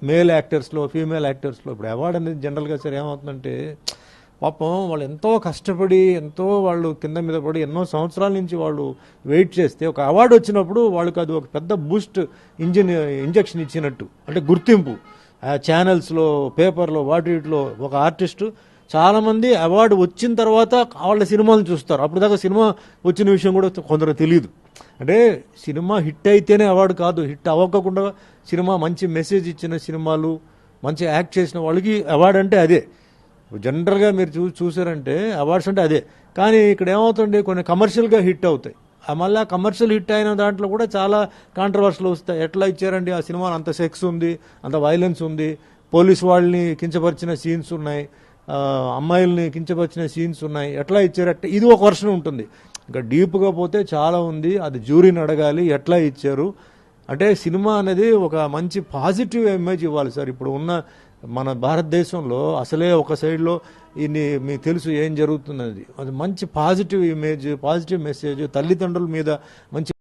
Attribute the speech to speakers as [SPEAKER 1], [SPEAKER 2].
[SPEAKER 1] Male యాక్టర్స్లో female యాక్టర్స్లో ఇప్పుడు award అనేది జనరల్గా సరే ఏమవుతుందంటే పాపం వాళ్ళు ఎంతో కష్టపడి ఎంతో వాళ్ళు కింద మీద పడి ఎన్నో సంవత్సరాల నుంచి వాళ్ళు వెయిట్ చేస్తే ఒక అవార్డు వచ్చినప్పుడు వాళ్ళకి అది ఒక పెద్ద బూస్ట్ ఇంజెక్షన్ ఇచ్చినట్టు అంటే గుర్తింపు ఆ ఛానల్స్లో పేపర్లో వాటిలో ఒక ఆర్టిస్టు చాలామంది అవార్డు వచ్చిన తర్వాత వాళ్ళ సినిమాలను చూస్తారు. అప్పుడు దాకా సినిమా వచ్చిన విషయం కూడా కొందరు తెలియదు. అంటే సినిమా హిట్ అయితేనే అవార్డు కాదు, హిట్ అవ్వకుండా సినిమా మంచి మెసేజ్ ఇచ్చిన సినిమాలు మంచి యాక్ట్ చేసిన వాళ్ళకి అవార్డు అంటే అదే. జనరల్గా మీరు చూసారంటే అవార్డ్స్ అంటే అదే. కానీ ఇక్కడ ఏమవుతుంది, కొన్ని కమర్షియల్గా హిట్ అవుతాయి. మళ్ళీ కమర్షియల్ హిట్ అయిన దాంట్లో కూడా చాలా కాంట్రవర్సీలు వస్తాయి. ఎట్లా ఇచ్చారండి ఆ సినిమాలో, అంత సెక్స్ ఉంది, అంత వైలెన్స్ ఉంది, పోలీస్ వాళ్ళని కించపరిచిన సీన్స్ ఉన్నాయి, అమ్మాయిల్ని కించపరిచిన సీన్స్ ఉన్నాయి, ఎట్లా ఇచ్చారు ఇది ఒక వర్షన్ ఉంటుంది. ఇంకా డీప్గా పోతే చాలా ఉంది, అది జ్యూరీని అడగాలి ఎట్లా ఇచ్చారు. అంటే సినిమా అనేది ఒక మంచి పాజిటివ్ ఇమేజ్ ఇవ్వాలి సార్. ఇప్పుడు ఉన్న మన భారతదేశంలో అసలే ఒక సైడ్లో ఇన్ని మీకు తెలుసు ఏం జరుగుతున్నది, అది మంచి పాజిటివ్ ఇమేజ్, పాజిటివ్ మెసేజ్, తల్లిదండ్రుల మీద మంచి